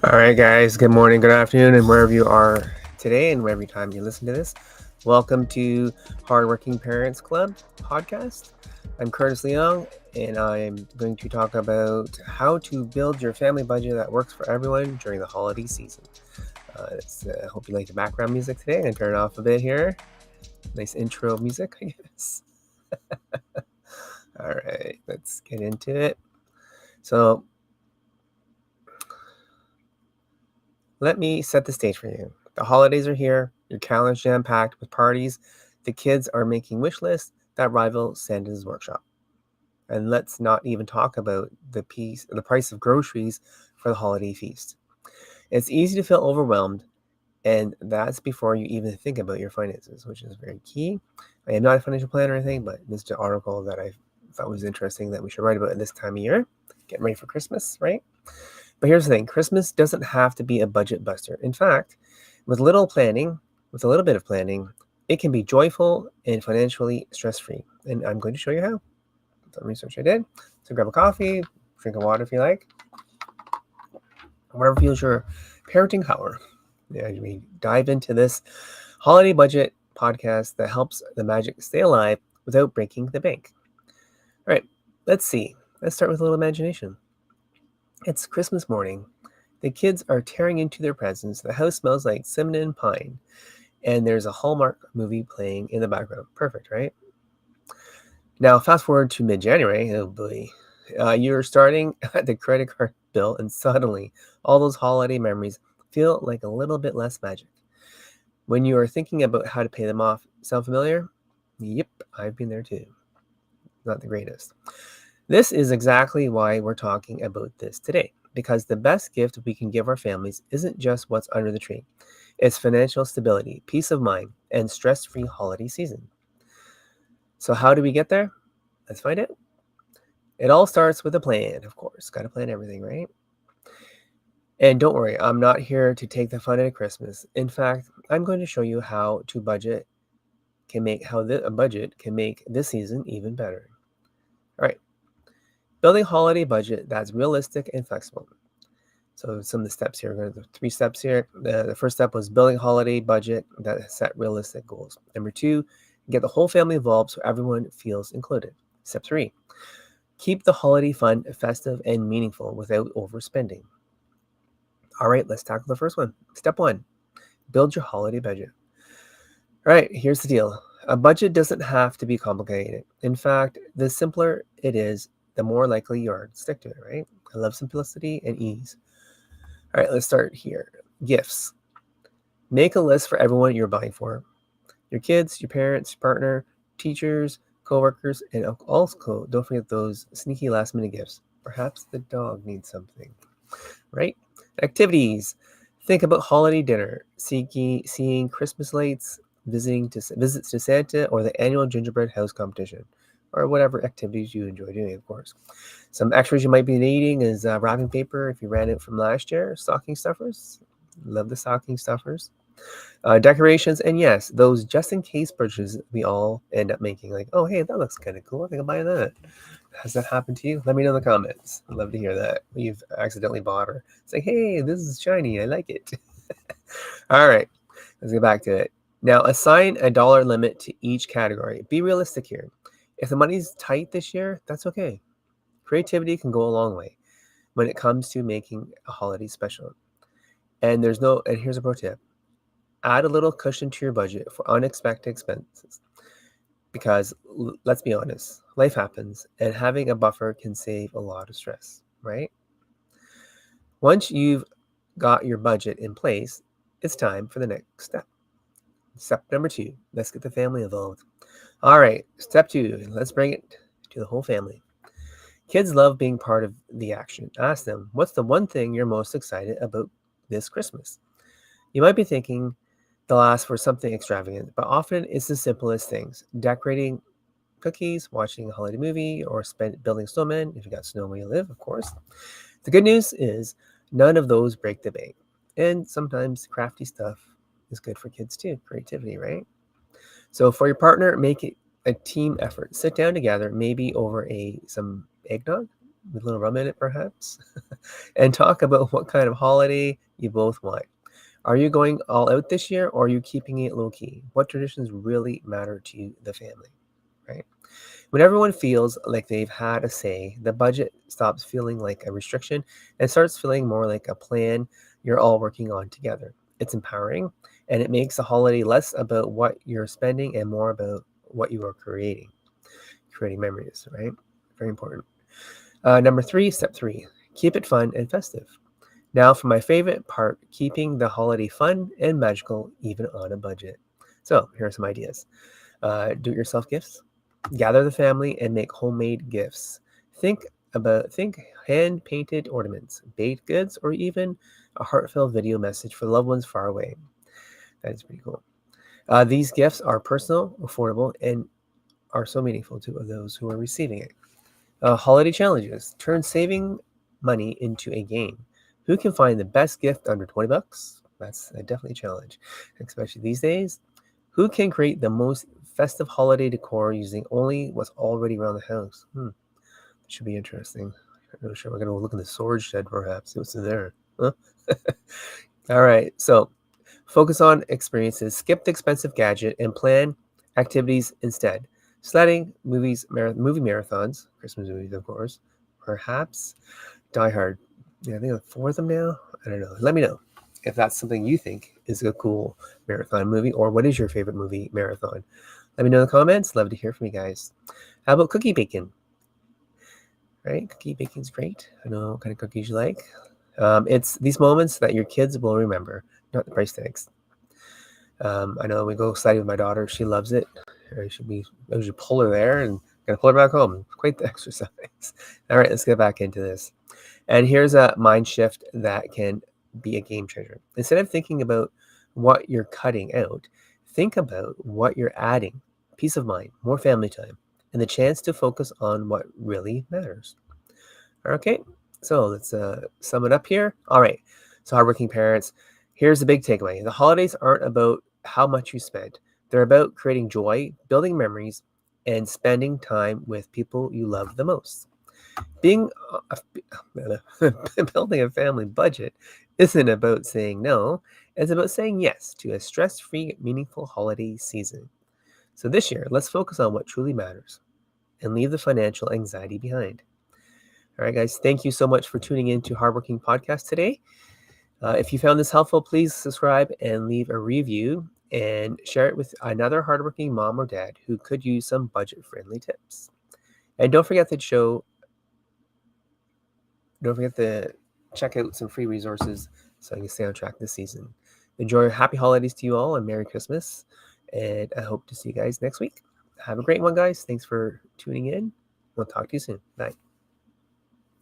All right, guys. Good morning, good afternoon, and wherever you are today, and every time you listen to this, welcome to Hardworking Parents Club podcast. I'm Curtis Leong, and I'm going to talk about how to build your family budget that works for everyone during the holiday season. I hope you like the background music today. I'm going to turn it off a bit here. Nice intro music, I guess. All right, let's get into it. So, let me set the stage for you. The holidays are here, your calendar's jam-packed with parties, the kids are making wish lists that rival Santa's workshop. And let's not even talk about the price of groceries for the holiday feast. It's easy to feel overwhelmed, and that's before you even think about your finances, which is very key. I am not a financial planner or anything, but this is an article that I thought was interesting that we should write about at this time of year. Getting ready for Christmas, right? But here's the thing, Christmas doesn't have to be a budget buster. In fact, with a little bit of planning, it can be joyful and financially stress-free. And I'm going to show you how. Some research I did. So grab a coffee, drink of water if you like. Whatever fuels your parenting power. Yeah, we dive into this holiday budget podcast that helps the magic stay alive without breaking the bank. All right, let's see. Let's start with a little imagination. It's Christmas morning. The kids are tearing into their presents. The house smells like cinnamon and pine. And there's a Hallmark movie playing in the background. Perfect, right? Now, fast forward to mid-January. Oh boy. You're starting at the credit card bill, and suddenly all those holiday memories feel like a little bit less magic. When you are thinking about how to pay them off, sound familiar? Yep, I've been there too. Not the greatest. This is exactly why we're talking about this today, because the best gift we can give our families isn't just what's under the tree. It's financial stability, peace of mind, and stress-free holiday season. So how do we get there? Let's find out. It all starts with a plan, of course. Got to plan everything, right? And don't worry, I'm not here to take the fun out of Christmas. In fact, I'm going to show you how a budget can make this season even better. All right, building a holiday budget that's realistic and flexible. So some of the steps here, we're going to do 3 steps here. The first step was building a holiday budget that set realistic goals. Number 2, get the whole family involved so everyone feels included. Step 3, keep the holiday fun, festive, and meaningful without overspending. All right, let's tackle the first one. Step 1, build your holiday budget. All right, here's the deal. A budget doesn't have to be complicated. In fact, the simpler it is, the more likely you are to stick to it, right? I love simplicity and ease. All right, let's start here. Gifts. Make a list for everyone you're buying for. Your kids, your parents, your partner, teachers, coworkers, and also don't forget those sneaky last minute gifts. Perhaps the dog needs something, right? Activities. Think about holiday dinner, seeing Christmas lights, visits to Santa, or the annual gingerbread house competition, or whatever activities you enjoy doing, of course. Some extras you might be needing is wrapping paper if you ran it from last year, stocking stuffers. Love the stocking stuffers. Decorations, and yes, those just in case purchases we all end up making. Like, oh, hey, that looks kind of cool. I think I'll buy that. Has that happened to you? Let me know in the comments. I'd love to hear that. You've accidentally bought or say, hey, this is shiny. I like it. All right, let's get back to it. Now, assign a dollar limit to each category. Be realistic here. If the money's tight this year, that's okay. Creativity can go a long way when it comes to making a holiday special. And here's a pro tip. Add a little cushion to your budget for unexpected expenses. Because let's be honest, life happens, and having a buffer can save a lot of stress, right? Once you've got your budget in place, it's time for the next step. Step number 2, let's get the family involved. All right, step 2, let's bring it to the whole family. Kids love being part of the action. Ask them, what's the one thing you're most excited about this Christmas? You might be thinking they'll ask for something extravagant, but often it's the simplest things. Decorating cookies, watching a holiday movie, or building snowmen, if you got snow where you live, of course. The good news is none of those break the bank. And sometimes crafty stuff is good for kids too. Creativity, right? So for your partner, make it a team effort. Sit down together, maybe over some eggnog, with a little rum in it, perhaps, and talk about what kind of holiday you both want. Are you going all out this year, or are you keeping it low key? What traditions really matter to the family, right? When everyone feels like they've had a say, the budget stops feeling like a restriction and starts feeling more like a plan you're all working on together. It's empowering, and it makes the holiday less about what you're spending and more about what you are creating memories, right? Very important. Number three, step three, keep it fun and festive. Now, for my favorite part, keeping the holiday fun and magical even on a budget. So, here are some ideas. Do it yourself gifts. Gather the family and make homemade gifts. Think hand painted ornaments, baked goods, or even a heartfelt video message for loved ones far away. That is pretty cool. These gifts are personal, affordable, and are so meaningful to those who are receiving it. Holiday challenges. Turn saving money into a game. Who can find the best gift under 20 bucks? That's definitely a challenge, especially these days. Who can create the most festive holiday decor using only what's already around the house? Should be interesting. I'm not sure. We're going to look in the storage shed, perhaps. See what's in there. Huh? All right. So focus on experiences. Skip the expensive gadget and plan activities instead. Sledding, movie marathons, Christmas movies, of course. Perhaps Die Hard. Yeah, I think there are four of them now. I don't know. Let me know if that's something you think is a cool marathon movie, or what is your favorite movie marathon. Let me know in the comments. Love to hear from you guys. How about cookie baking? Right? Cookie baking's great. I know what kind of cookies you like. It's these moments that your kids will remember, not the price tags. I know we go sledding with my daughter. She loves it. I should pull her there and gonna pull her back home. Quite the exercise. All right, let's get back into this. And here's a mind shift that can be a game changer. Instead of thinking about what you're cutting out, think about what you're adding. Peace of mind, more family time, and the chance to focus on what really matters. Okay, so let's sum it up here. All right, so hardworking parents, here's the big takeaway. The holidays aren't about how much you spend. They're about creating joy, building memories, and spending time with people you love the most. Being building a family budget isn't about saying no, it's about saying yes to a stress-free, meaningful holiday season. So this year, let's focus on what truly matters and leave the financial anxiety behind. All right, guys, thank you so much for tuning in to Hardworking Podcast today. If you found this helpful, please subscribe and leave a review and share it with another hardworking mom or dad who could use some budget-friendly tips. And don't forget to check out some free resources so you can stay on track this season. Enjoy. Happy holidays to you all and Merry Christmas. And I hope to see you guys next week. Have a great one, guys. Thanks for tuning in. We'll talk to you soon. Bye.